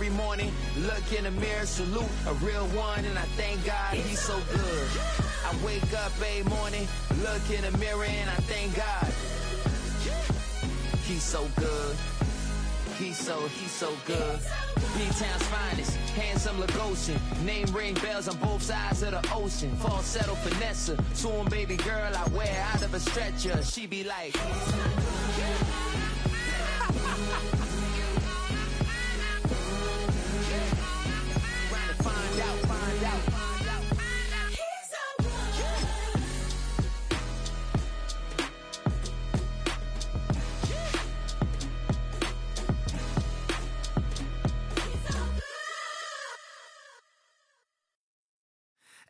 every morning. Look in the mirror, salute a real one, and I thank God he's so good. I wake up every morning, look in the mirror, and I thank God he's so good. He's so good. B-Town's finest, handsome Lagosian. Name ring bells on both sides of the ocean. Falsetto finesse, swoon baby girl I wear out of a stretcher. She be like, find out.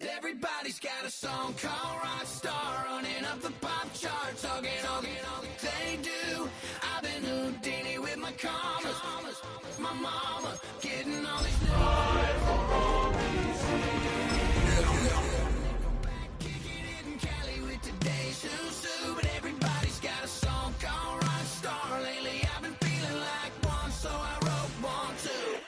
Everybody's got a song called Rockstar, running up the pop charts, all they do. I've been Houdini with my commas, my mama getting all these kicking it in Cali with today's Susu, but everybody's got a song called Rockstar. Lately I've been feeling like one, so I wrote one too.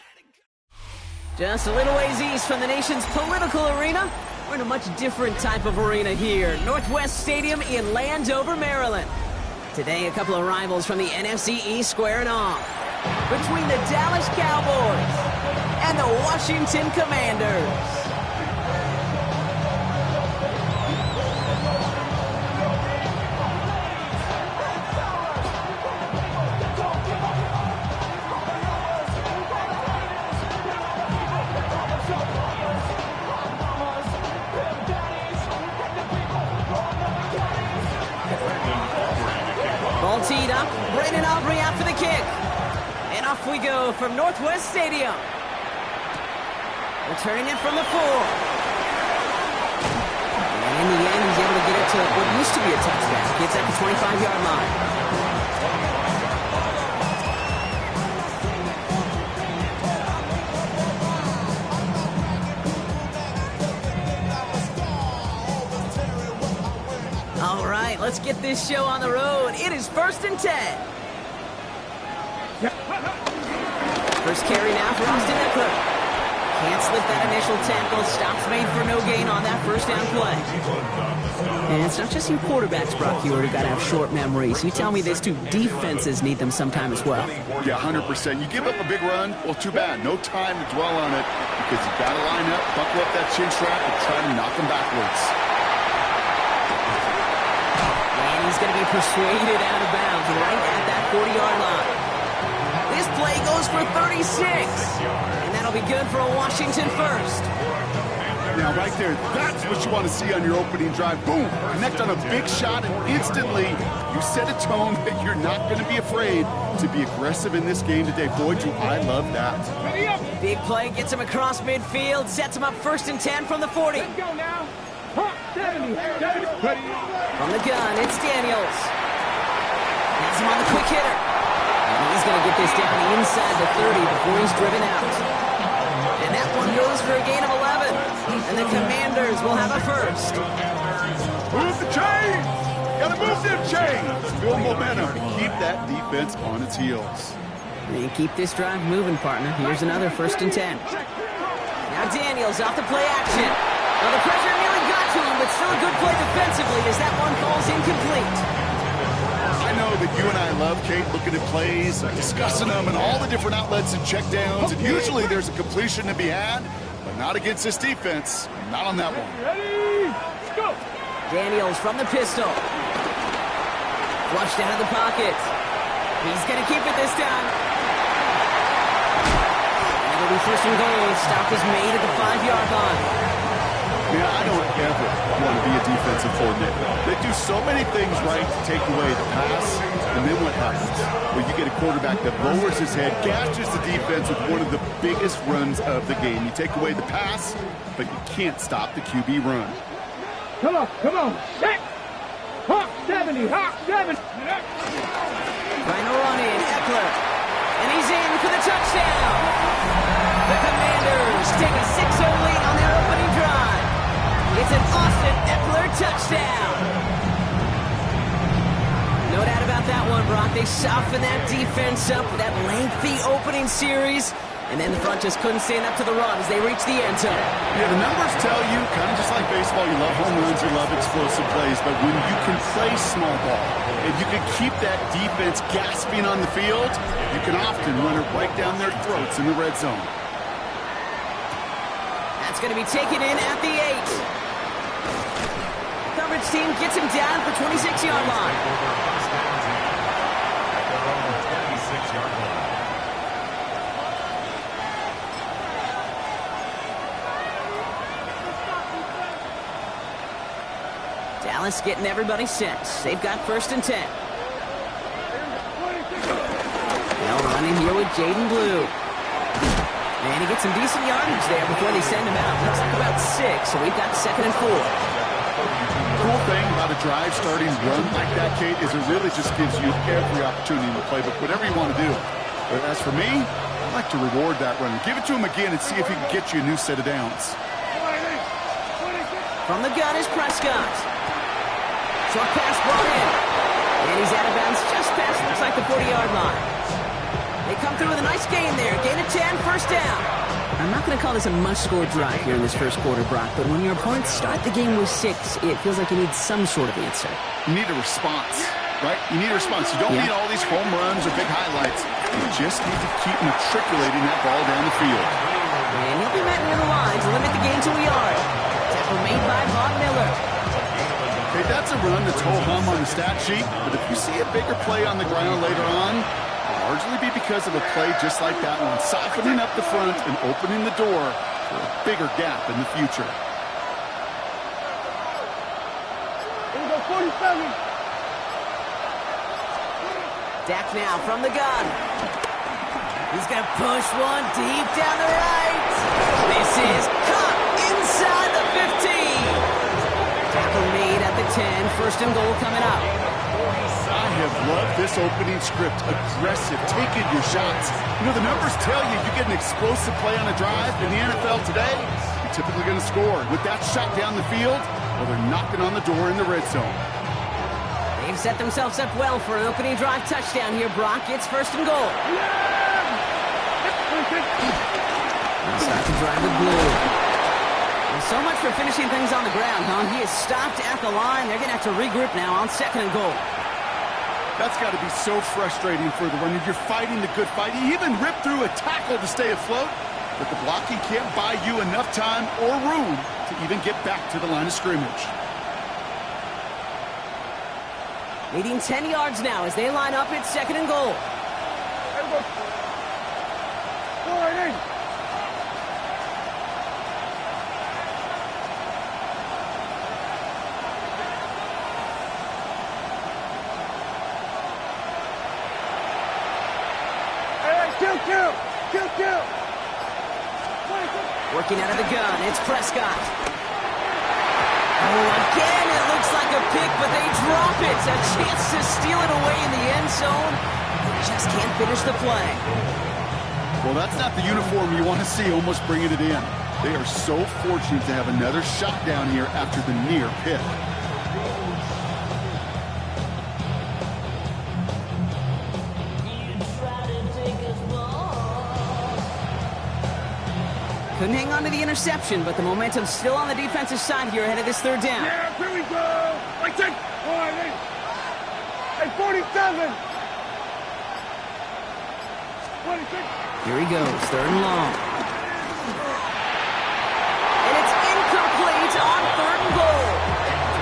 Just a little ways east from the nation's political arena, we're in a much different type of arena here. Northwest Stadium in Landover, Maryland. Today, a couple of rivals from the NFC East squaring off. Between the Dallas Cowboys and the Washington Commanders. Ball teed up, Brandon Aubrey out for the kick. And off we go from Northwest Stadium. Returning it from the 4. And in the end, he's able to get it to what used to be a touchdown. Gets at the 25-yard line. All right, let's get this show on the road. It is 1st and 10. First carry now for Austin Eckler. Can't slip that initial tackle. Stops made for no gain on that first down play. And it's not just you quarterbacks, Brock Hewitt, who got to have short memories. You tell me these two defenses need them sometime as well. Yeah, 100%. You give up a big run, well, too bad. No time to dwell on it because you've got to line up, buckle up that chin strap, and try to knock them backwards. He's going to be persuaded out of bounds right at that 40-yard line. This play goes for 36. And that'll be good for a Washington first. Now, right there, that's what you want to see on your opening drive. Boom! Connect on a big shot, and instantly you set a tone that you're not going to be afraid to be aggressive in this game today. Boy, do I love that. Big play gets him across midfield, sets him up 1st and 10 from the 40. Let's go now. 70. From the gun, it's Daniels. Has him on the quick hitter. And he's going to get this down inside the 30 before he's driven out. And that one goes for a gain of 11. And the Commanders will have a first. Move the chains! Gotta move them chains! Build momentum. Keep that defense on its heels. And keep this drive moving, partner. Here's another 1st and 10. Now Daniels off the play action. Well, the pressure nearly got to him, but still a good play defensively as that one falls incomplete. I know that you and I love, Kate, looking at plays, discussing them, and all the different outlets and checkdowns, and usually there's a completion to be had, but not against this defense. Not on that one. Ready? Let's go. Daniels from the pistol. Flushed out of the pocket. He's going to keep it this time. And it'll be 1st and goal. Stop is made at the 5-yard line. Yeah, I don't ever want to be a defensive coordinator. They do so many things right to take away the pass, and then what happens? Well, you get a quarterback that lowers his head, gashes the defense with one of the biggest runs of the game. You take away the pass, but you can't stop the QB run. Come on. Check. Hawk 70. Final run in, Eckler. And he's in for the touchdown. The Commanders take a 6-0 lead on their opening drive. It's an Austin Eckler touchdown. No doubt about that one, Brock. They soften that defense up with that lengthy opening series. And then the front just couldn't stand up to the run as they reached the end zone. Yeah, the numbers tell you, kind of just like baseball, you love home runs, you love explosive plays, but when you can play small ball, if you can keep that defense gasping on the field, you can often run it right down their throats in the red zone. That's going to be taken in at the 8. Coverage team gets him down for 26-yard line. Dallas getting everybody set. They've got 1st and 10. They'll run in here with Jaden Blue. And he gets some decent yardage there before they send him out. Looks like about 6, so we've got 2nd and 4. Cool thing about a drive starting run like that, Kate, is it really just gives you every opportunity in the playbook, whatever you want to do. But as for me, I like to reward that runner. Give it to him again and see if he can get you a new set of downs. From the gun is Prescott. Short pass brought in. And he's out of bounds just past, looks like the 40-yard line. They come through with a nice gain there. Gain of 10, 1st down. I'm not going to call this a must-score drive here in this first quarter, Brock, but when your opponents start the game with 6, it feels like you need some sort of answer. You need a response, right? You need a response. You don't need all these home runs or big highlights. You just need to keep matriculating that ball down the field. And he'll be met near the line to limit the gain to a yard. Tackle made by Bob Miller. Okay, that's a run that's ho-hum on the stat sheet, but if you see a bigger play on the ground later on, it'll largely be because of a play just like that one, softening up the front and opening the door for a bigger gap in the future. Here we go, 47. Dak now from the gun. He's going to push one deep down the right. This is caught inside the 15. Tackle made at the 10. 1st and goal coming up. I have loved this opening script. Aggressive, taking your shots. You know, the numbers tell you get an explosive play on a drive in the NFL today, you're typically going to score. With that shot down the field, well, they're knocking on the door in the red zone. They've set themselves up well for an opening drive touchdown here, Brock. It's 1st and goal. They'll start to drive with Blue. Well, so much for finishing things on the ground, huh? He is stopped at the line. They're going to have to regroup now on 2nd and goal. That's got to be so frustrating for the runner. You're fighting the good fight. You even rip through a tackle to stay afloat, but the blocking can't buy you enough time or room to even get back to the line of scrimmage. Leading 10 yards now as they line up at 2nd and goal. Working out of the gun, it's Prescott. Oh, again, it looks like a pick, but they drop it. A chance to steal it away in the end zone. They just can't finish the play. Well, that's not the uniform you want to see almost bringing it in. They are so fortunate to have another shot down here after the near pick. Couldn't hang on to the interception, but the momentum's still on the defensive side here ahead of this 3rd down. Yeah, here we go. Like 10. Hey, 47. 26. Here he goes, 3rd and long. And it's incomplete on 3rd and goal.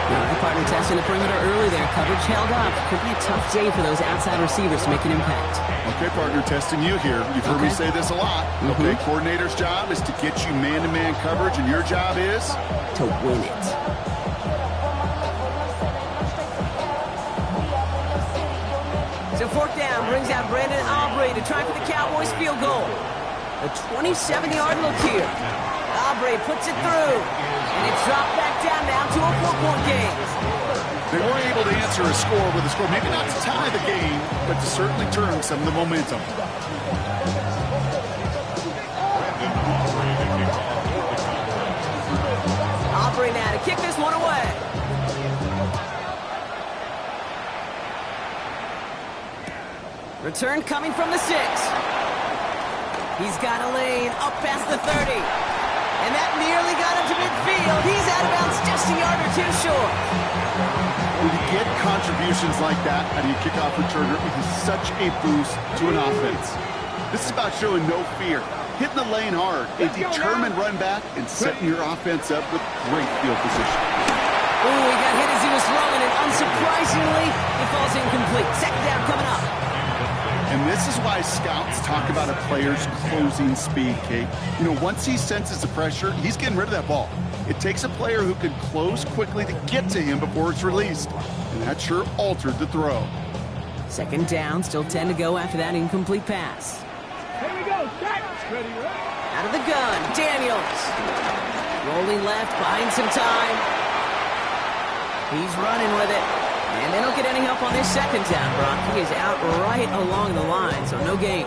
All right, partner testing the perimeter early there. Coverage held up. Could be a tough day for those outside receivers to make an impact. Okay, partner, testing you here. You've heard me say this a lot. Okay, coordinator's job is to get you man-to-man coverage, and your job is? To win it. So 4th down brings out Brandon Aubrey to try for the Cowboys field goal. A 27-yard look here. Aubrey puts it through, and it's dropped back down now to a 4-point game. They were able to answer a score with a score. Maybe not to tie the game, but to certainly turn some of the momentum. Aubrey now to kick this one away. Return coming from the 6. He's got a lane up past the 30. And that nearly got him to midfield. He's out of bounds just a yard or two short. When you get contributions like that out of your kickoff returner, it is such a boost to an offense. This is about showing no fear, hitting the lane hard, a determined run back, and setting your offense up with great field position. Ooh, he got hit as he was throwing, and unsurprisingly, it falls incomplete. Second down coming up. And this is why scouts talk about a player's closing speed, Kate. You know, once he senses the pressure, he's getting rid of that ball. It takes a player who can close quickly to get to him before it's released. And that sure altered the throw. Second down, still 10 to go after that incomplete pass. Here we go. Jack. Ready, right? Out of the gun, Daniels. Rolling left, buying some time. He's running with it. And they don't get any help on this second down, Brock. He is out right along the line, so no gain.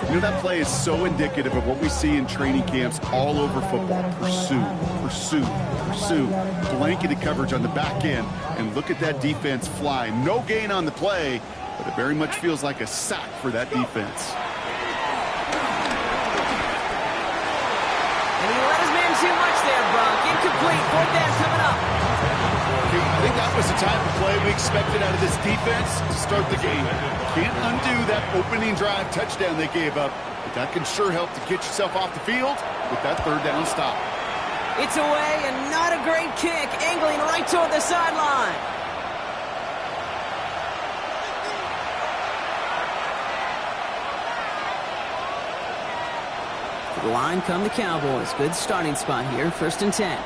You know, that play is so indicative of what we see in training camps all over football. Pursue, pursue, pursue. Blanketed coverage on the back end. And look at that defense fly. No gain on the play, but it very much feels like a sack for that defense. And he let his man too much there, Brock. Incomplete. Fourth down coming up. I think that was the type of play we expected out of this defense to start the game. Can't undo that opening drive touchdown they gave up, but that can sure help to get yourself off the field with that third down stop. It's away, and not a great kick, angling right toward the sideline. To the line come the Cowboys. Good starting spot here, 1st and 10.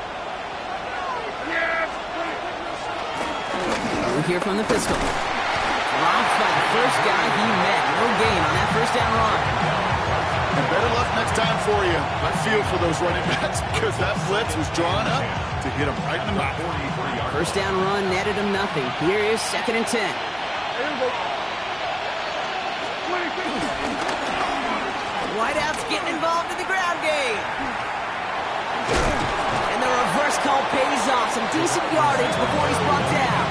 We'll hear from the pistol. Dropped by the first guy he met. No gain on that first down run. And better luck next time for you. I feel for those running backs because that blitz was drawn up to hit him right in the mouth. First down run netted him nothing. Here is 2nd and 10. Whiteout's getting involved in the ground game. And the reverse call pays off. Some decent yardage before he's brought down.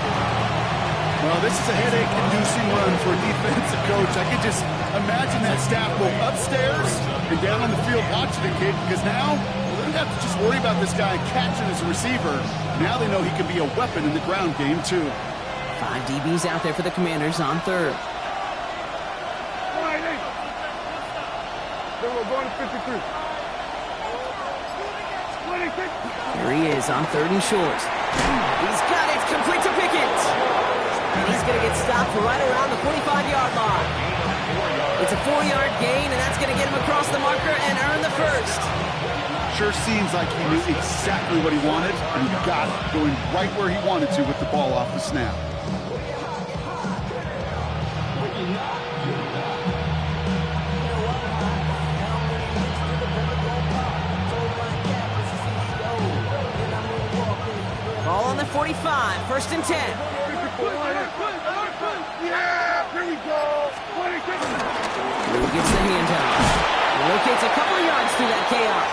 Well, this is a headache-inducing run for a defensive coach. I can just imagine that staff both upstairs and down on the field watching the kid, because now they don't have to just worry about this guy catching as a receiver. Now they know he can be a weapon in the ground game, too. 5 DBs out there for the Commanders on third. All right, hey. Then we're going to 53. 26. Here he is on 3rd and short. He's got it. Complete to Pickens. And he's going to get stopped right around the 45-yard line. It's a 4-yard gain, and that's going to get him across the marker and earn the first. Sure seems like he knew exactly what he wanted, and he got it, going right where he wanted to with the ball off the snap. Ball on the 45, 1st and 10. Yeah, here we go. 26. Blue gets the handoff. Locates a couple of yards through that chaos.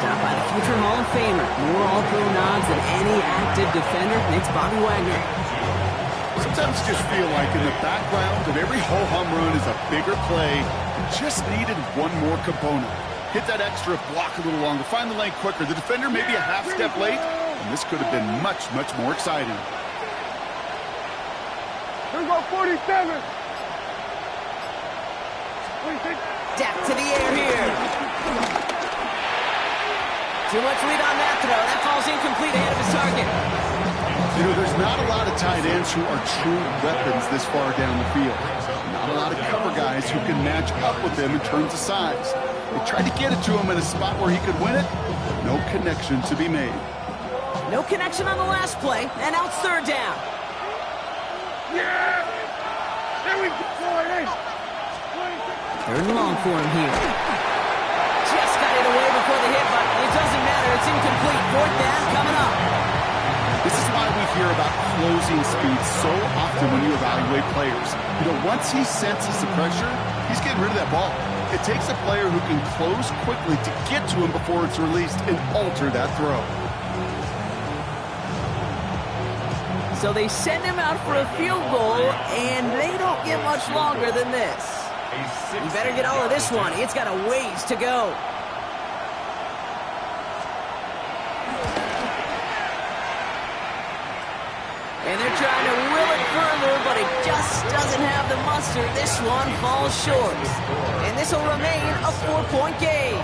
Stopped by the future Hall of Famer. More All-Pro nods than any active defender. It's Bobby Wagner. Sometimes you just feel like in the background of every ho-hum run is a bigger play. It just needed one more component. Hit that extra block a little longer. Find the lane quicker. The defender maybe a half step late, and this could have been much, much more exciting. Here we go, 47. 26. Dak to the air here. Too much lead on that throw. That falls incomplete ahead of his target. You know, there's not a lot of tight ends who are true weapons this far down the field. Not a lot of cover guys who can match up with them in terms of size. They tried to get it to him in a spot where he could win it. No connection to be made. No connection on the last play, and now it's 3rd down. Yeah. Here we go. 3rd and long for him here. Just got it away before the hit, but it doesn't matter. It's incomplete. 4th down coming up. This is why we hear about closing speed so often when you evaluate players. You know, once he senses the pressure, he's getting rid of that ball. It takes a player who can close quickly to get to him before it's released and alter that throw. So they send him out for a field goal, and they don't get much longer than this. You better get all of this one. It's got a ways to go. And they're trying to will it further, but it just doesn't have the muster. This one falls short. And this will remain a 4-point game.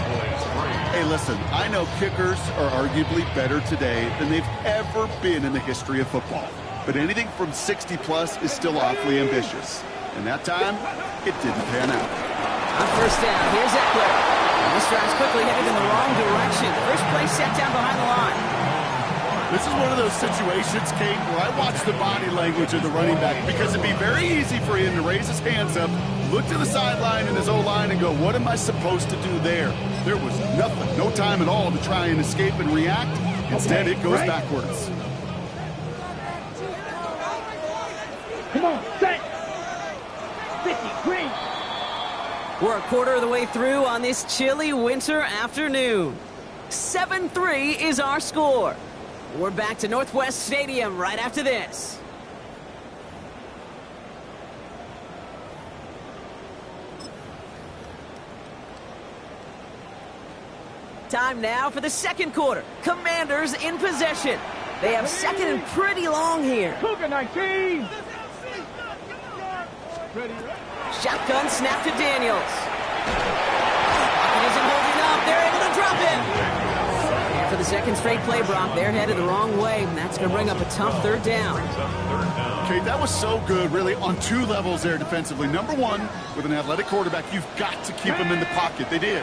Hey, listen, I know kickers are arguably better today than they've ever been in the history of football. But anything from 60-plus is still awfully ambitious. And that time, it didn't pan out. On first down, here's Eckler. This drive's quickly headed in the wrong direction. First play set down behind the line. This is one of those situations, Kate, where I watch the body language of the running back because it'd be very easy for him to raise his hands up, look to the sideline in his O-line and go, what am I supposed to do there? There was nothing, no time at all to try and escape and react. Instead, it goes backwards. Come on, set. 50, green. We're a quarter of the way through on this chilly winter afternoon. 7-3 is our score. We're back to Northwest Stadium right after this. Time now for the second quarter. Commanders in possession. They have second and pretty long here. Cougar 19. Shotgun snap to Daniels. Pocket isn't holding up. They're able to drop him. And for the second straight play, Brock, they're headed the wrong way, and that's going to bring up a tough third down. Okay, that was so good, really, on two levels there defensively. Number one, with an athletic quarterback, you've got to keep him in the pocket. They did.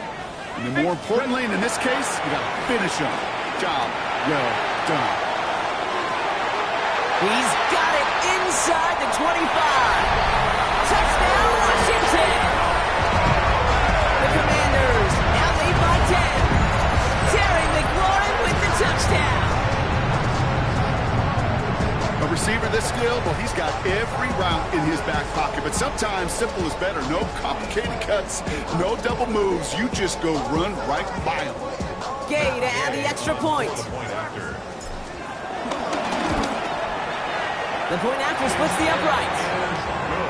And then more importantly, and in this case, you got to finish him. Job well done. He's got it inside the 25. Touchdown, Washington! The Commanders now lead by 10. Terry McLaurin with the touchdown. A receiver this skilled, well, he's got every route in his back pocket. But sometimes simple is better. No complicated cuts, no double moves. You just go run right by him. Gay to add the extra point. The point after splits the upright.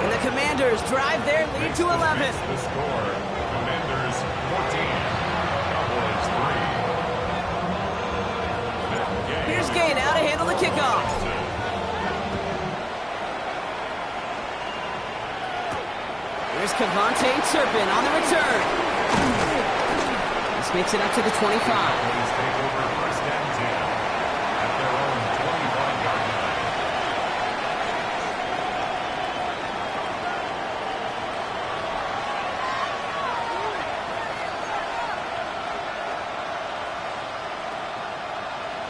And the Commanders drive their lead to 11. The score, Commanders 14, Cowboys 3. Here's Gay now to handle the kickoff. Here's Cavante Turpin on the return. This makes it up to the 25. Cowboys take over first and 10 at their own 25-yard line.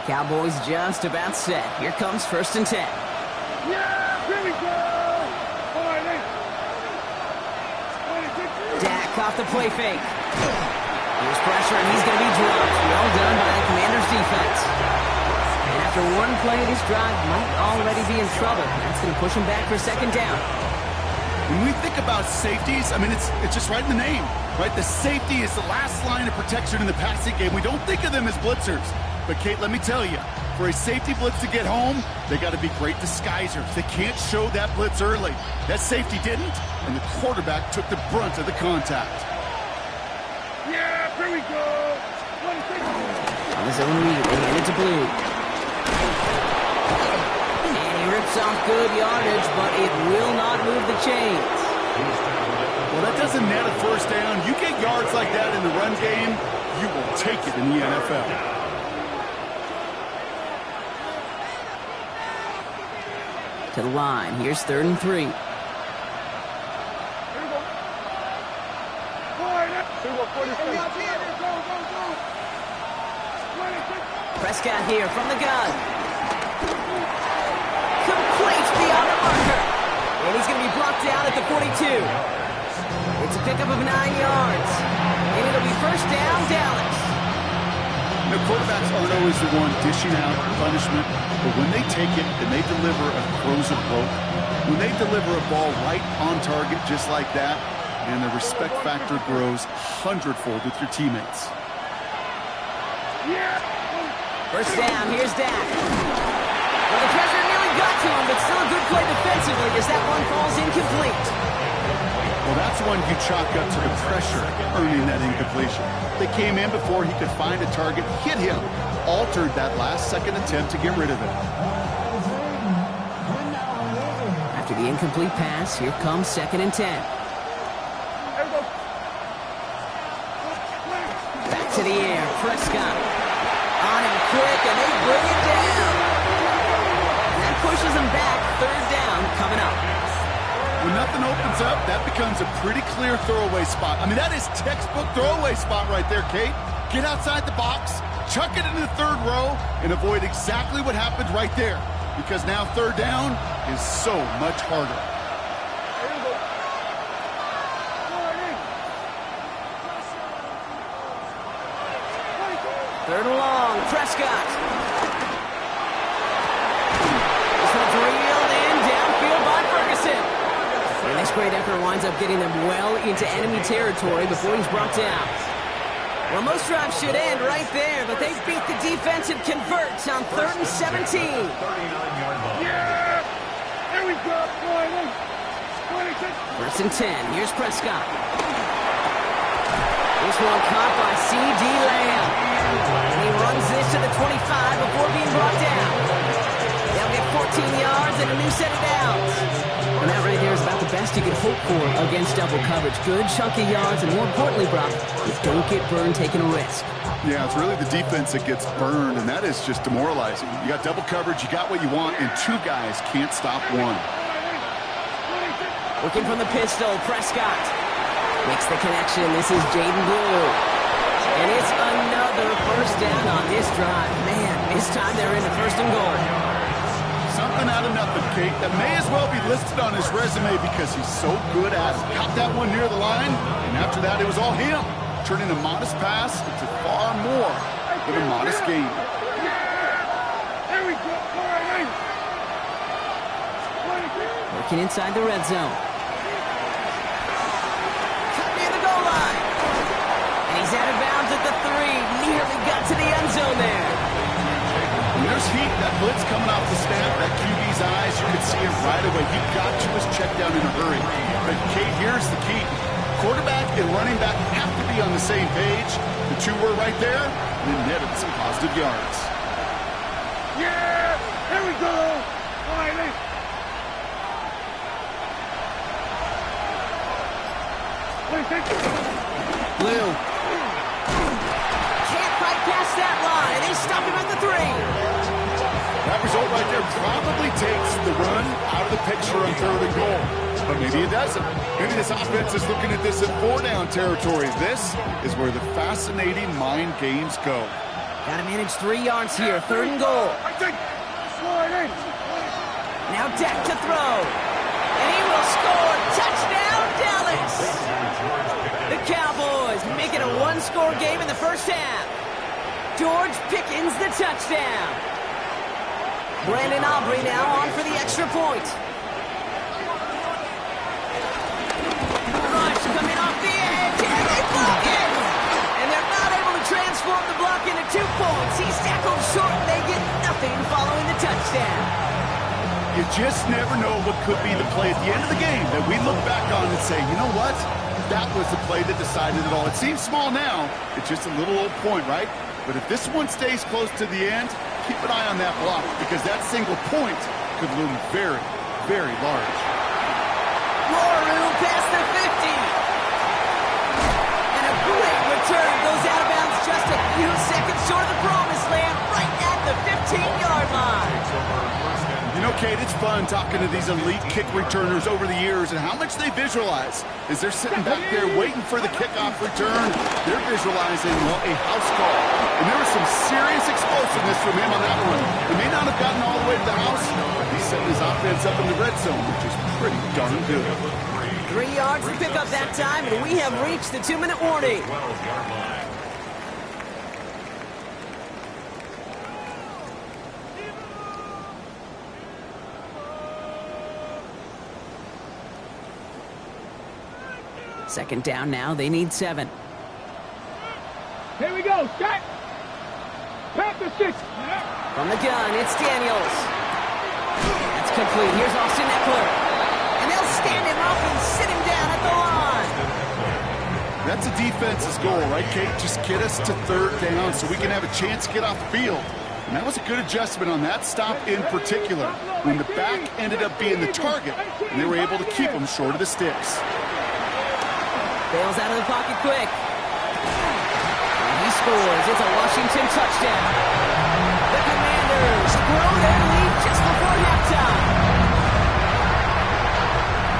Cowboys just about set. Here comes first and 10. Yeah, here we go. All right, Dak off the play fake. Here's pressure, and he's going to be dropped. Well done by the Commanders' defense. And after one play, this drive might already be in trouble. That's going to push him back for second down. When we think about safeties, I mean, it's just right in the name, right? The safety is the last line of protection in the passing game. We don't think of them as blitzers. But, Kate, let me tell you, for a safety blitz to get home, they got to be great disguisers. They can't show that blitz early. That safety didn't, and the quarterback took the brunt of the contact. yeah, here we go. On his own read, they hand it to Blue. And he rips off good yardage, but it will not move the chains. Well, that doesn't net a first down. You get yards like that in the run game, you will take it in the NFL. To the line. Here's third and 3. Here we go. All right, here we go, 46. Prescott here from the gun. Complete beyond the marker. And he's going to be brought down at the 42. It's a pickup of 9 yards. And it'll be first down, Dallas. The quarterbacks aren't always the one dishing out punishment, but when they take it and they deliver a throws of hope, when they deliver a ball right on target just like that, and the respect factor grows hundredfold with your teammates. First down, here's Dak. Well, the pressure nearly got to him, but still a good play defensively as that one falls incomplete. Well, that's one you chalk up to the pressure earning that incompletion. They came in before he could find a target, hit him, altered that last-second attempt to get rid of it. After the incomplete pass, here comes 2nd and 10. Back to the air, Prescott. On him quick, and they bring it down. And that pushes him back. 3rd down coming up. When nothing opens up, that becomes a pretty clear throwaway spot. I mean, that is textbook throwaway spot right there, Kate. Get outside the box, chuck it into the 3rd row, and avoid exactly what happened right there. Because now 3rd down is so much harder. 3rd and long, Prescott. This one's reeled in, downfield by Ferguson. And this great effort winds up getting them well into enemy territory before he's brought down. Well, most drives should end right there, but they beat the defensive converts on 3rd and 17. Yeah! There we go, 1st and 10, here's Prescott. This one caught by C.D. Lamb. And he runs this to the 25 before being brought down. They'll get 14 yards and a new set of downs. And that right there is about the best you can hope for against double coverage. Good chunky yards, and more importantly, Brock, you don't get burned taking a risk. Yeah, it's really the defense that gets burned, and that is just demoralizing. You got double coverage, you got what you want, and 2 guys can't stop one. Looking from the pistol, Prescott makes the connection. This is Jaden Blue. And it's another 1st down on this drive. Man, this time they're in the 1st and goal. Something out of nothing, Kate. That may as well be listed on his resume because he's so good at it. Caught that one near the line, and after that, it was all him. Turning a modest pass into far more than a modest gain. There we go, Working inside the red zone. Cut near the goal line. And he's out of bounds at the 3. Nearly got to the end zone there. When there's heat, that blitz coming off the snap, that QB's eyes, you can see it right away. He got to his check down in a hurry. But Kate, here's the key. Quarterback and running back have to be on the same page. The 2 were right there, and it netted some positive yards. Yeah! Here we go! Blue. Can't quite pass that line. They stop him at the 3. That result right there probably takes the run out of the picture on 3rd and goal. But maybe it doesn't. Maybe this offense is looking at this in 4-down territory. This is where the fascinating mind games go. Got to manage 3 yards here. 3rd and goal. Now Dak to throw. And he will score. Touchdown, Dallas. The Cowboys make it a 1-score game in the 1st half. George Pickens the touchdown. Brandon Aubrey now on for the extra point. Rush coming off the edge, and they block it! And they're not able to transform the block into 2 points. He's tackled short, and they get nothing following the touchdown. You just never know what could be the play at the end of the game that we look back on and say, you know what? That was the play that decided it all. It seems small now. It's just a little old point, right? But if this one stays close to the end, keep an eye on that block because that single point could loom very, very large. More room past the 50. And a great return goes out of bounds just a few seconds short of the promised land, right at the 15-yard line. You know, Kate, it's fun talking to these elite kick returners over the years and how much they visualize. As they're sitting back there waiting for the kickoff return, they're visualizing, well, a house call. And there was some serious explosiveness from him on that one. He may not have gotten all the way to the house, but he's setting his offense up in the red zone, which is pretty darn good. 3 yards to pick up that time, and we have reached the 2-minute warning. Second down now, they need 7. Here we go, set! Pack the 6! From the gun, it's Daniels. That's complete. Here's Austin Eckler. And they'll stand him up and sit him down at the line. That's a defense's goal, right, Kate? Just get us to third down so we can have a chance to get off the field. And that was a good adjustment on that stop in particular, when the back ended up being the target, and they were able to keep them short of the sticks. Bails out of the pocket quick. And he scores. It's a Washington touchdown. The Commanders grow their lead just before halftime.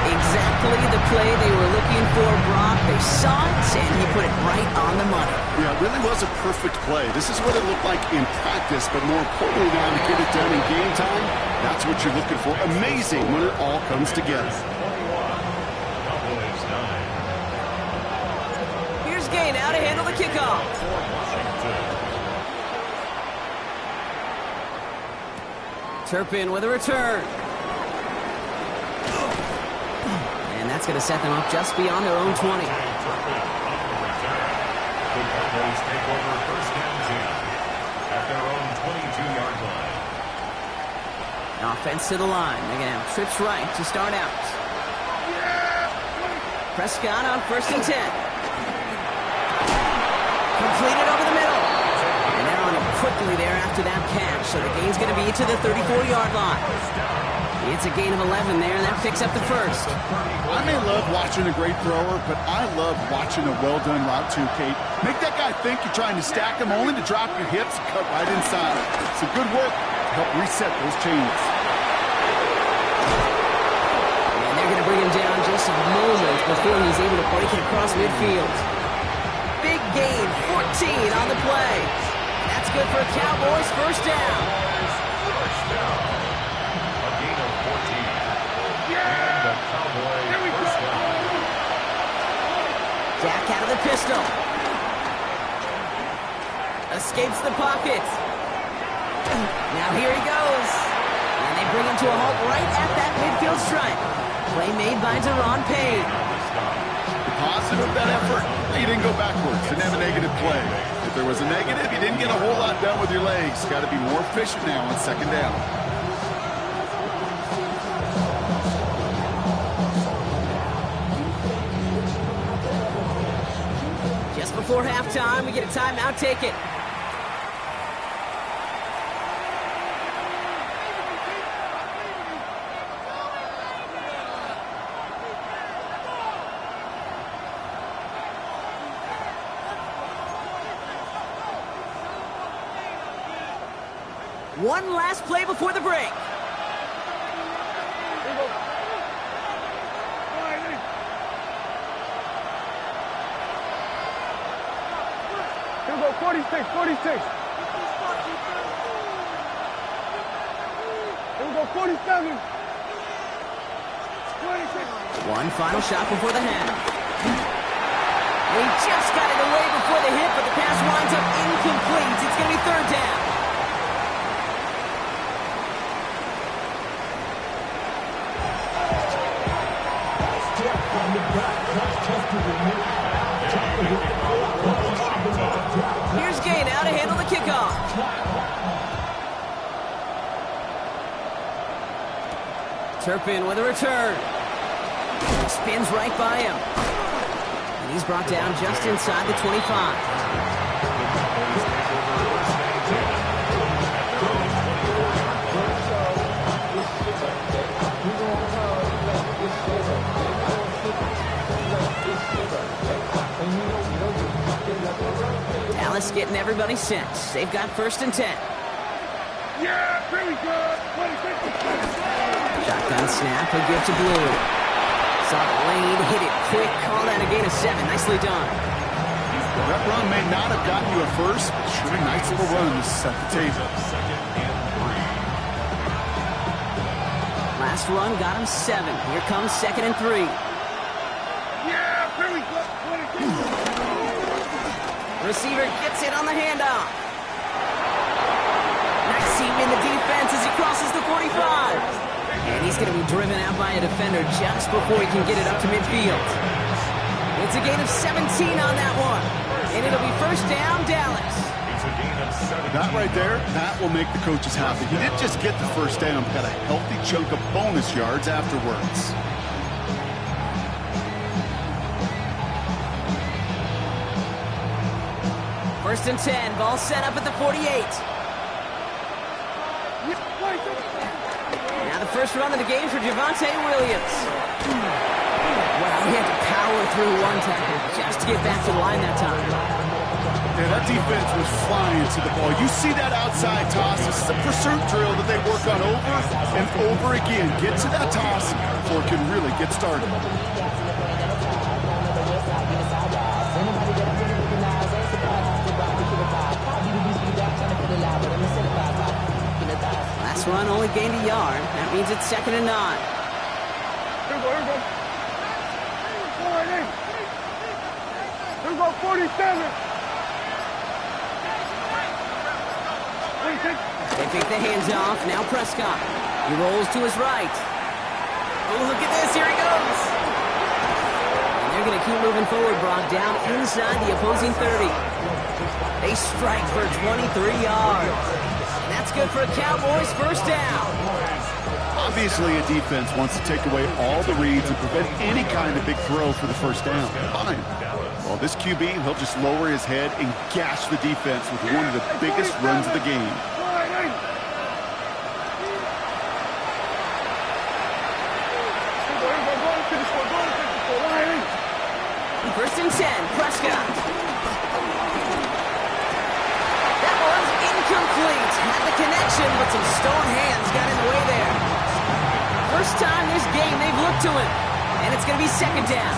Exactly the play they were looking for, Brock. They saw it, and he put it right on the money. Yeah, it really was a perfect play. This is what it looked like in practice, but more importantly now to get it done in game time, that's what you're looking for. Amazing when it all comes together. Here's Gain out to handle the kickoff. Turpin with a return. And that's going to set them up just beyond their own 20. The Cowboys take over first and 10 at their own 22-yard line. Offense to the line. They're going to have trips right to start out. Prescott on first and 10. Completed over the middle. And they're on it quickly there after that catch. So the gain's going to be to the 34-yard line. It's a gain of 11 there, and that picks up the first. I may love watching a great thrower, but I love watching a well-done route too, Kate. Make that guy think you're trying to stack him only to drop your hips and cut right inside. Some good work to help reset those chains. And they're going to bring him down just a moment before he's able to break it across midfield. Big gain, 14 on the play. That's good for a Cowboys first down. Dak out of the pistol. Escapes the pocket. Now here he goes. And they bring him to a halt right at that midfield stripe. Play made by Deron Payne. Positive that effort. You didn't go backwards. Didn't have a negative play. If there was a negative, you didn't get a whole lot done with your legs. Got to be more efficient now on second down. Before halftime, we get a timeout. Take it. One last play before the break. Here we go, 46. Here we go, 47. 26. One final shot before the half. He just got it away before the hit, but the pass winds up incomplete. It's going to be third down. Here's Gain out to handle the kickoff. Turpin with a return. Spins right by him. And he's brought down just inside the 25. Dallas getting everybody set. They've got first and 10. Yeah, pretty good. 26. Shotgun snap, a give to Blue. Saw the lane, hit it quick, called out a gain of 7. Nicely done. That run may not have gotten you a first, but sure a nice little run to set the table. Last run got him 7. Here comes second and 3. Yeah, pretty good. 26. Receiver gets it on the handoff. Nice seam in the defense as he crosses the 45. And he's going to be driven out by a defender just before he can get it up to midfield. It's a gain of 17 on that one. And it'll be first down, Dallas. That right there, that will make the coaches happy. He didn't just get the first down, but got a healthy chunk of bonus yards afterwards. First and 10. Ball set up at the 48. Now the first run of the game for Javonte Williams. Wow, he had to power through one tackle just to get back to the line that time. Yeah, that defense was flying to the ball. You see that outside toss. This is a pursuit drill that they work on over and over again. Get to that toss before it can really get started. Last run only gained a yard. That means it's 2nd and 9. Here we go, 47. They take the hands off. Now Prescott. He rolls to his right. Oh, look at this. Here he goes. And they're going to keep moving forward, Brock, down inside the opposing 30. They strike for 23 yards. And that's good for a Cowboys first down. Obviously, a defense wants to take away all the reads and prevent any kind of big throw for the first down. Fine. Well, this QB, he'll just lower his head and gash the defense with one of the biggest runs of the game. First and 10, Prescott. That one's incomplete. Had the connection, but some stone hands got in the way there. First time this game they've looked to him, and it's going to be 2nd down.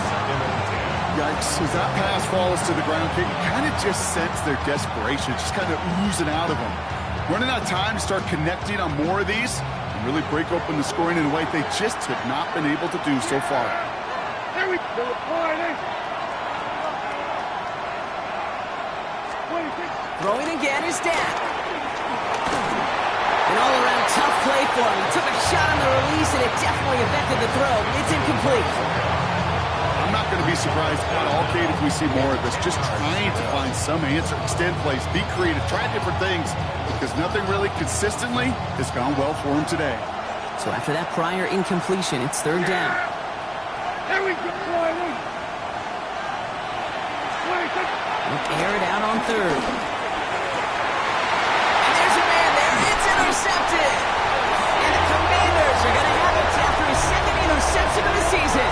Yikes, as that pass falls to the ground, you kind of just sense their desperation, just kind of oozing out of them. Running out of time to start connecting on more of these and really break open the scoring in a way they just have not been able to do so far. There we go. Throwing again is Dak. An all-around tough play for him. He took a shot on the release, and it definitely affected the throw. It's incomplete. I'm not going to be surprised at all, Kate, if we see more of this. Just trying to find some answer, extend plays, be creative, try different things, because nothing really consistently has gone well for him today. So after that prior incompletion, it's 3rd down. There we go. They'll air it out on 3rd. And there's a man there. It's intercepted. And the Commanders are going to have it after his 2nd interception of the season.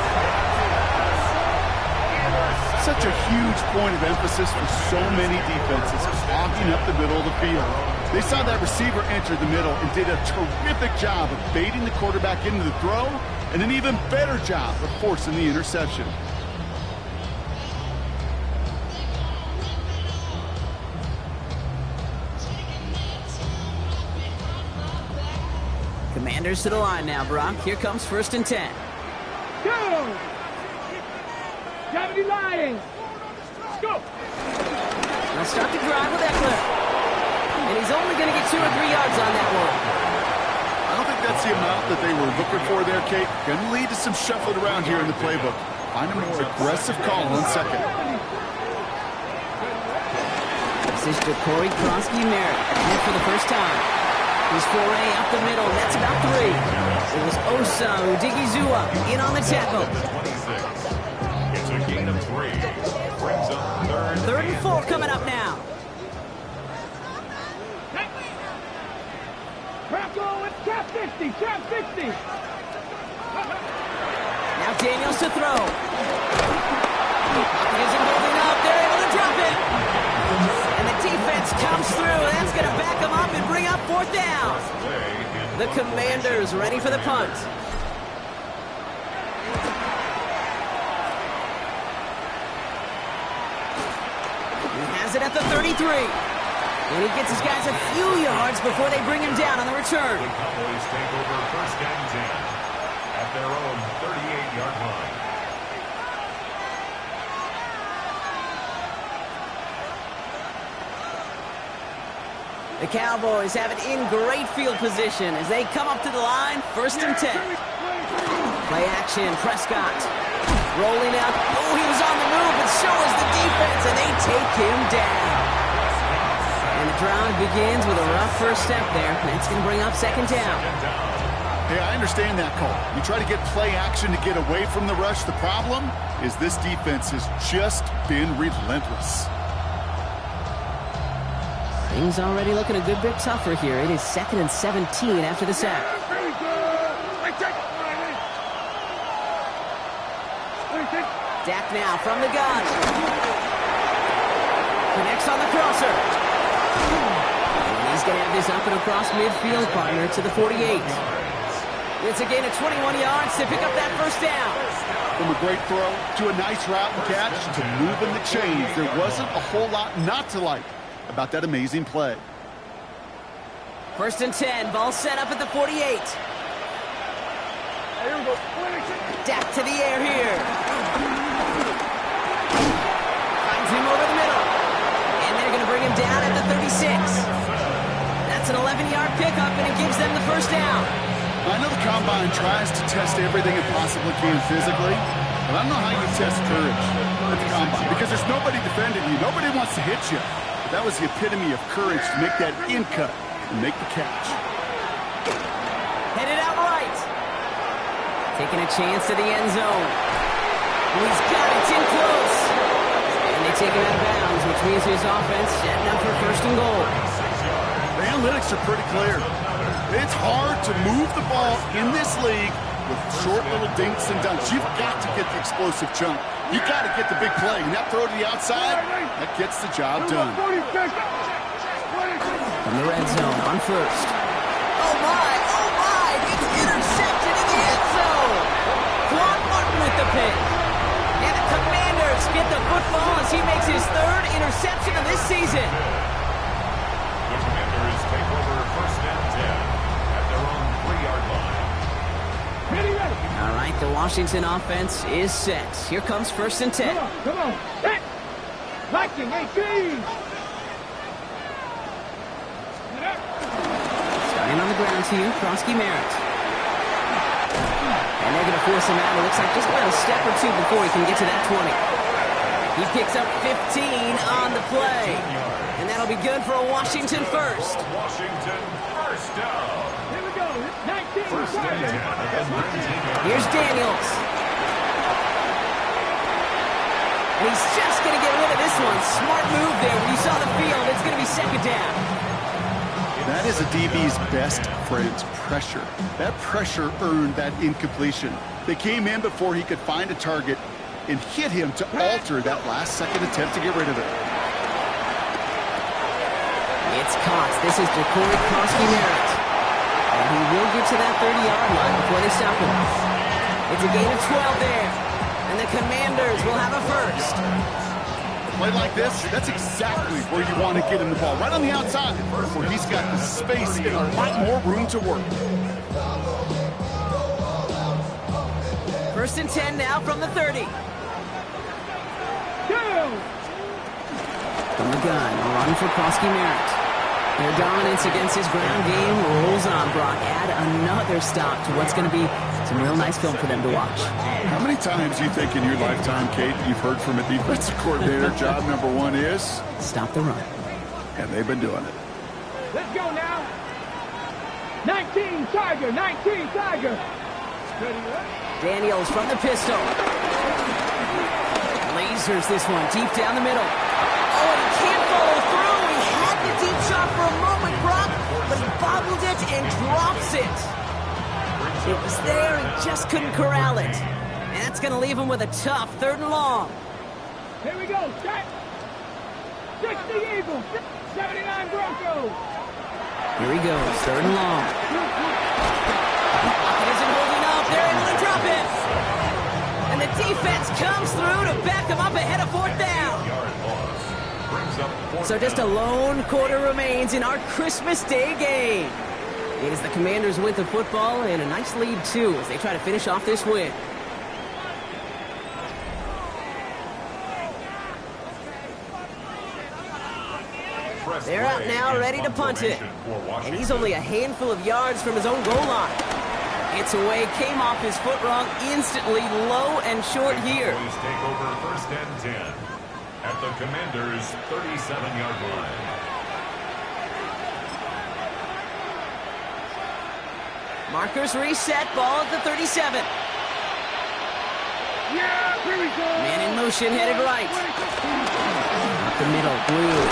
Such a huge point of emphasis for so many defenses, clogging up the middle of the field. They saw that receiver enter the middle and did a terrific job of baiting the quarterback into the throw, and an even better job of forcing the interception. Commanders to the line now, Brock. Here comes 1st and 10. Go! Gravity line! Let's go! They'll start the drive with Eckler. And he's only going to get 2 or 3 yards on that one. I don't think that's the amount that they were looking for there, Kate. Going to lead to some shuffling around here in the playbook. Find a more aggressive call on 2nd. This is Ja'Cory Krosky-Merritt in for the first time. His foray up the middle. That's about 3. It was Osa Odigizua in on the tackle. 26. It's a gain of 3. Brings up 3rd and 4 coming up now. Trap 50, trap 50. Now Daniels to throw. Pocket isn't holding up. They're able to drop it. And the defense comes through. That's going to back them up and bring up 4th down. The Commanders ready for the punt. He has it at the 33. And he gets his guys a few yards before they bring him down on the return. The Cowboys take over 1st and 10 at their own 38-yard line. The Cowboys have it in great field position as they come up to the line, 1st and 10. Play action, Prescott. Rolling out. Oh, he was on the move, but so was the defense, and they take him down. And the drive begins with a rough first step there. That's going to bring up 2nd down. Hey, I understand that call. You try to get play action to get away from the rush. The problem is this defense has just been relentless. Things already looking a good bit tougher here. It is 2nd and 17 after the sack. Dak now from the gun. Connects on the crosser. And he's going to have this up and across midfield, partner, to the 48. It's a gain of 21 yards to pick up that first down. From a great throw to a nice route and catch to moving the chains, there wasn't a whole lot not to like about that amazing play. 1st and 10, ball set up at the 48. Dak to the air here. Finds him over the middle. And they're going to bring him down at the 36. That's an 11-yard pickup, and it gives them the first down. I know the Combine tries to test everything it possibly can physically, but I don't know how you test courage at the Combine, because there's nobody defending you. Nobody wants to hit you. But that was the epitome of courage to make that in cut and make the catch. Headed out right. Taking a chance to the end zone. He's got it. It's in close. And they take him out of bounds, which means his offense setting up for 1st and goal. The analytics are pretty clear. It's hard to move the ball in this league with short little dinks and dunks. You've got to get the explosive chunk. You've got to get the big play. And that throw to the outside, that gets the job done. From the red zone on 1st. Oh my! It's intercepted in the end zone! Quan Martin with the pick. And the Commanders get the football as he makes his 3rd interception of this season. The Commanders take over 1st and 10 at their own 3-yard line. All right, the Washington offense is set. Here comes 1st and 10. Come on. Hey. Liking 18. Starting on the ground to you, Krosky Merritt. And they're going to force him out. It looks like just about a step or two before he can get to that 20. He picks up 15 on the play. And that'll be good for a Washington first. Washington first down. Here we go. 19. First and 10 at the 19-yard. Here's Daniels. And he's just going to get rid of this one. Smart move there. When you saw the field, it's going to be 2nd down. That is a DB's best friend's pressure. That pressure earned that incompletion. They came in before he could find a target and hit him to alter that last-second attempt to get rid of it. It's caught. This is Jacory Krosky Merritt. And he will get to that 30-yard line before they stop him. It's a gain of 12 there. And the Commanders will have a first. A play like this, that's exactly where you want to get him the ball. Right on the outside, where he's got the space and a lot more room to work. 1st and 10 now from the 30. From the gun, a run for Krosky Merritt. Their dominance against his ground game rolls on, Brock. Add another stop to what's going to be some real nice film for them to watch. How many times do you think in your lifetime, Kate, you've heard from a defensive coordinator, job number 1 is? Stop the run. And they've been doing it. Let's go now. 19 Tiger. 19 Tiger. Daniels from the pistol. Lasers this one deep down the middle. Oh, and he can't follow through. He had the deep shot for a moment, Brock, but he bobbled it and drops it. It was there, he just couldn't corral it. And that's going to leave him with a tough 3rd and long. Here we go. Set. 60 Eagles. 79 Broncos. Here he goes, 3rd and long. It isn't holding up. They're able to drop it. And the defense comes through to back him up ahead of 4th down. So just a lone quarter remains in our Christmas Day game. It is the Commanders with the football and a nice lead, too, as they try to finish off this win. They're out now, ready to punt it. And he's only a handful of yards from his own goal line. It's away, came off his foot wrong instantly, low and short here. Cowboys take over 1st and 10 at the Commanders' 37-yard line. Markers reset, ball at the 37. Yeah, here we go. Man in motion, headed right. Up the middle, blue.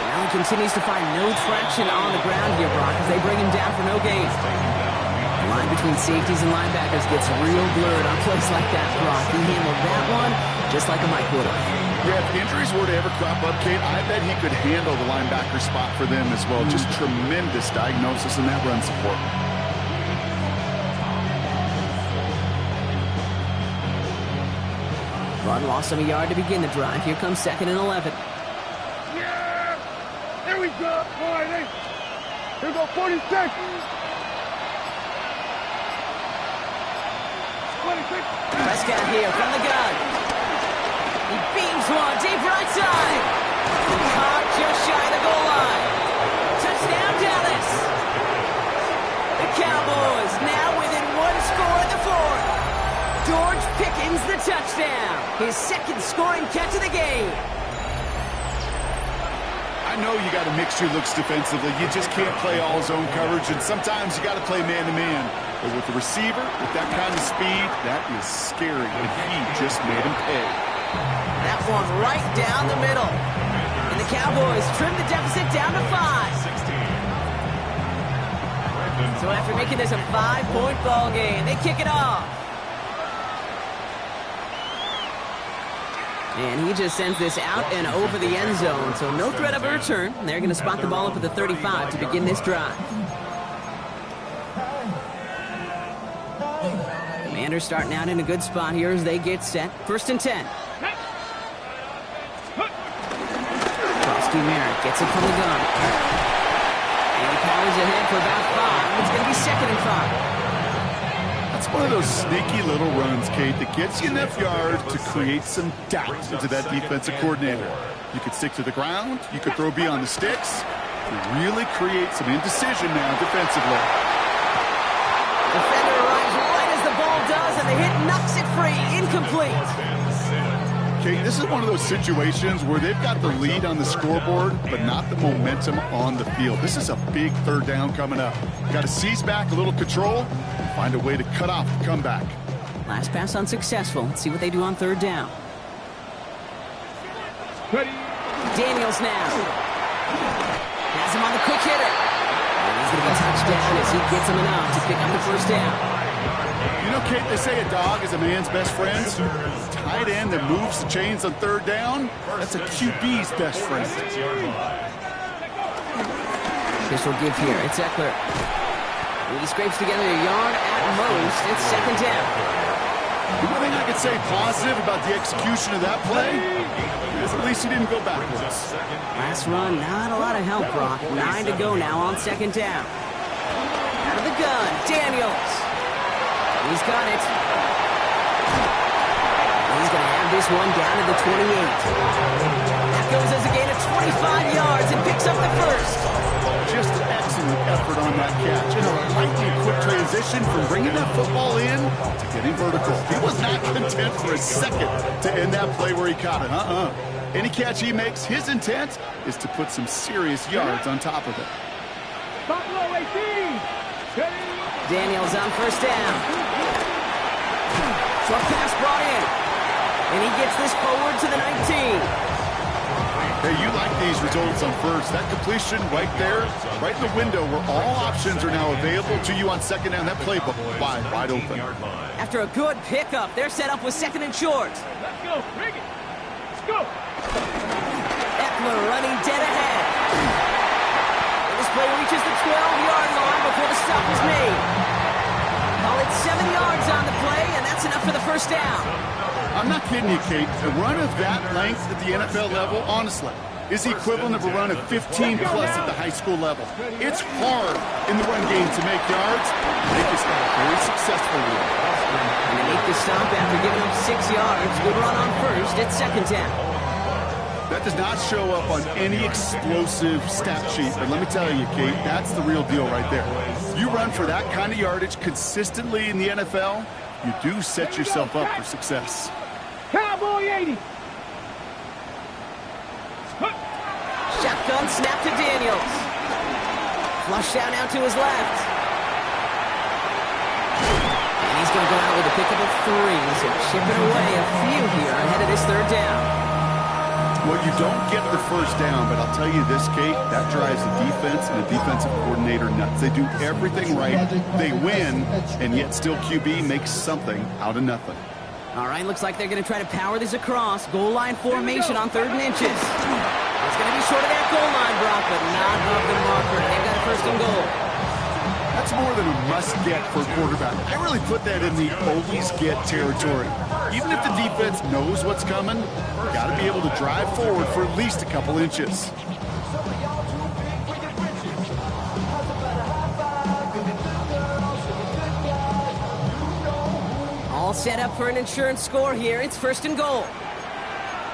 Now continues to find no traction on the ground here, Brock, as they bring him down for no gain. The line between safeties and linebackers gets real blurred on plays like that, Brock. He handled that one just like a Mike would have. Yeah, if injuries were to ever crop up, Kate, I bet he could handle the linebacker spot for them as well. Just tremendous diagnosis in that run support. Run loss of a yard to begin the drive. Here comes 2nd and 11. Yeah! There we go! All right, hey. Here we go, 46. 26. Prescott here from the gun. He beams one deep right side. Caught just shy of the goal line. Touchdown, Dallas. The Cowboys now within one score in the fourth. George Pickens the touchdown. His second scoring catch of the game. I know you got to mix your looks defensively. You just can't play all zone coverage, and sometimes you got to play man-to-man. But with the receiver, with that kind of speed, that is scary, and he just made him pay. That one right down the middle. And the Cowboys trim the deficit down to 5. So after making this a 5-point ball game, they kick it off. And he just sends this out and over the end zone, so no threat of a return. They're going to spot the ball up at the 35 to begin this drive. Commanders starting out in a good spot here as they get set. 1st and 10. Merritt gets it from the gun. And he powers ahead for about 5. It's going to be 2nd and 5. That's one of those sneaky little runs, Kate, that gets you enough yards to create some doubt into that defensive coordinator. You could stick to the ground. You could throw beyond the sticks. You really create some indecision now defensively. Defender arrives right as the ball does, and the hit knocks it free. Incomplete. Kate, this is one of those situations where they've got the lead on the scoreboard, but not the momentum on the field. This is a big 3rd down coming up. Got to seize back a little control and find a way to cut off the comeback. Last pass unsuccessful. Let's see what they do on 3rd down. Ready. Daniels now. Has him on the quick hitter. And he's going to be touchdown as he gets him enough to pick up the 1st down. You know, Kate, they say a dog is a man's best friend. Tight end that moves the chains on 3rd down, that's a QB's best friend. Official give here. It's Eckler. He scrapes together a yard at most. It's 2nd down. The one thing I could say positive about the execution of that play is at least he didn't go backwards. Last run, not a lot of help, Brock. 9 to go now on 2nd down. Out of the gun, Daniels. He's got it. He's going to have this one down to the 28. That goes as a gain of 25 yards and picks up the 1st. Just an excellent effort on that catch. And a lightning quick transition from bringing that football in to getting vertical. He was not content for a second to end that play where he caught it. Any catch he makes, his intent is to put some serious yards on top of it. Buffalo 18. Daniels on 1st down. Short pass brought in. And he gets this forward to the 19. Hey, you like these results on 1st. That completion right there, right in the window where all options are now available to you on 2nd down. That playbook wide open. After a good pickup, they're set up with 2nd and short. Let's go. Bring it. Let's go. Eckler running dead ahead. This play reaches the 12-yard line before the stop is made. Call it 7 yards on the play, and that's enough for the 1st down. I'm not kidding you, Kate. A run of that length at the NFL level, honestly, is the equivalent of a run of 15-plus at the high school level. It's hard in the run game to make yards. They just got a very successful one. And they make the stop after giving up 6 yards. Good run on 1st. It's 2nd down. That does not show up on any explosive stat sheet, but let me tell you, Kate, that's the real deal right there. You run for that kind of yardage consistently in the NFL, you do set yourself up for success. Cowboy 80. Shotgun snap to Daniels. Flush down out to his left. And he's going to go out with a pickup of 3. So chipping away a few here ahead of this 3rd down. Well, you don't get the first down, but I'll tell you this, Kate, that drives the defense and the defensive coordinator nuts. They do everything right. They win, and yet still QB makes something out of nothing. All right, looks like they're going to try to power this across. Goal line formation on 3rd and inches. It's going to be short of that goal line, Brock, but not of the marker. They've got a 1st and goal. That's more than a must-get for a quarterback. I really put that in the always-get territory. Even if the defense knows what's coming, you got to be able to drive forward for at least a couple inches. All set up for an insurance score here. It's 1st and goal.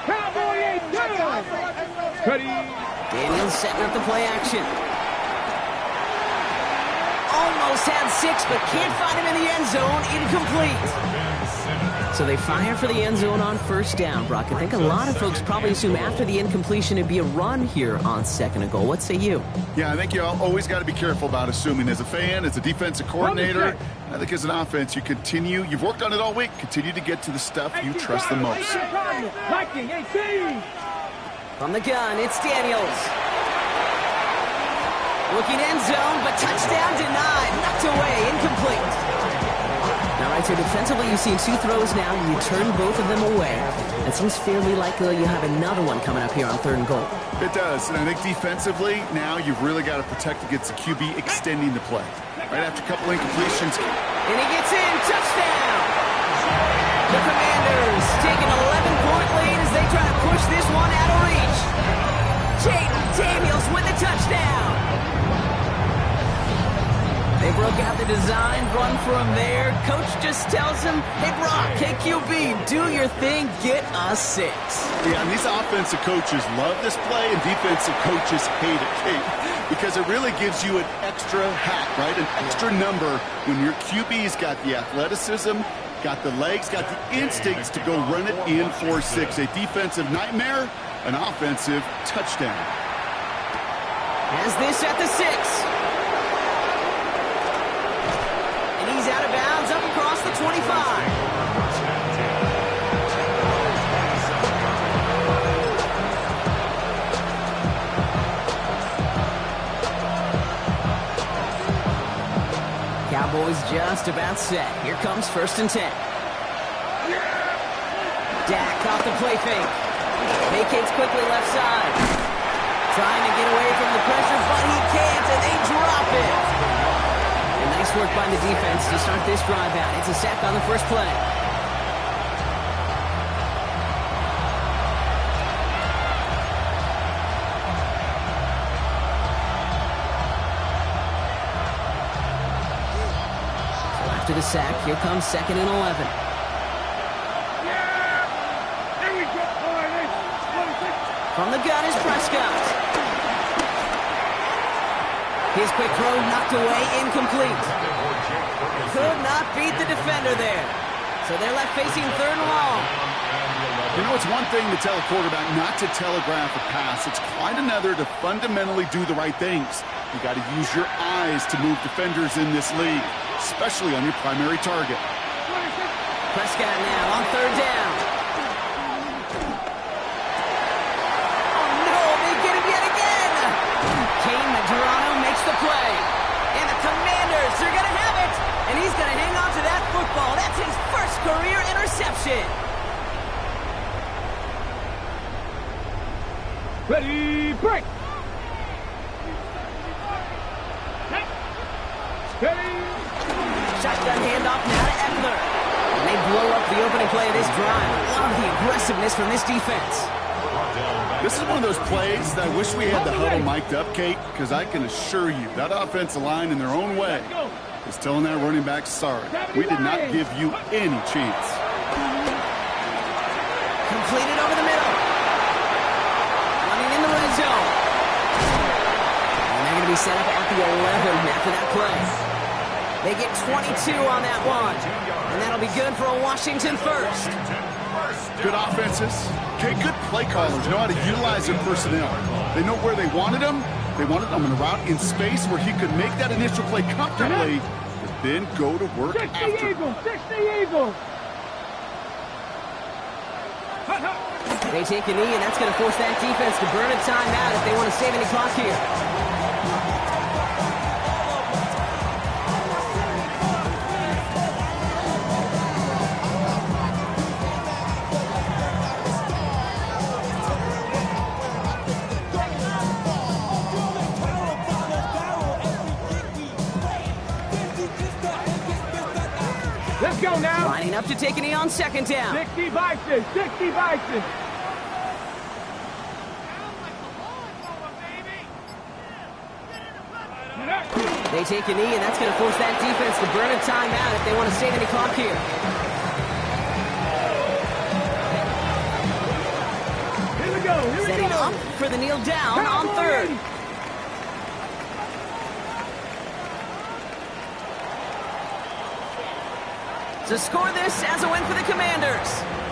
Cowboys, ready. Daniels setting up the play action. Almost had 6, but can't find him in the end zone. Incomplete. So they fire for the end zone on 1st down, Brock. I think a lot of folks probably assume after the incompletion it'd be a run here on 2nd and goal. What say you? Yeah, I think you always got to be careful about assuming. As a fan, as a defensive coordinator, I think as an offense, you've worked on it all week, continue to get to the stuff you trust the most. From the gun, it's Daniels. Looking end zone, but touchdown denied. Knocked away, incomplete. All right, so defensively, you've seen 2 throws now. You turn both of them away. It seems fairly likely you have another one coming up here on 3rd and goal. It does, and I think defensively, now you've really got to protect against the QB extending the play. Right after a couple incompletions. And he gets in, touchdown! The Commanders take an 11-point lead as they try to push this one out of reach. Jaden Daniels with the touchdown! They broke out the design, run for him there. Coach just tells him, hey, Brock, hey, QB, do your thing, get a 6. Yeah, and these offensive coaches love this play, and defensive coaches hate it, Kate, because it really gives you an extra hat, right? An extra number when your QB's got the athleticism, got the legs, got the instincts to go run it in for 6. A defensive nightmare, an offensive touchdown. Has this at the 6. He's out of bounds up across the 25. Cowboys just about set. Here comes 1st and 10. Dak off the play fake. Vacates quickly left side. Trying to get away from the pressure, but he can't, and they drop it. Nice work by the defense to start this drive out. It's a sack on the 1st play. So after the sack, here comes 2nd and 11. From the gun is Prescott. His quick throw knocked away, incomplete. Could not beat the defender there. So they're left facing 3rd and long. You know, it's one thing to tell a quarterback not to telegraph a pass. It's quite another to fundamentally do the right things. You got to use your eyes to move defenders in this league, especially on your primary target. Prescott now on 3rd down. The play. And the Commanders are going to have it. And he's going to hang on to that football. That's his 1st career interception. Ready, break. Steady. Shotgun handoff now to Eckler. And they blow up the opening play of this drive. Love the aggressiveness from this defense. This is one of those plays that I wish we had the huddle mic'd up, Kate, because I can assure you that offensive line in their own way is telling that running back, sorry, we did not give you any chance. Completed over the middle. Running in the red zone. And they're going to be set up at the 11 after that play. They get 22 on that one. And that'll be good for a Washington 1st. Good offenses. Okay, good play callers know how to utilize their personnel. They know where they wanted them. They wanted them on a route in space where he could make that initial play comfortably, but then go to work after. Eagles, 60 Eagles. They take a knee, and that's going to force that defense to burn a timeout if they want to save any clock here. Let's go now. Lining up to take a knee on second down. 60 Bison, 60 Bison. They take a knee, and that's going to force that defense to burn a timeout if they want to save any clock here. Here we go, here we Setting go. up for the kneel down on third. To score this as a win for the Commanders.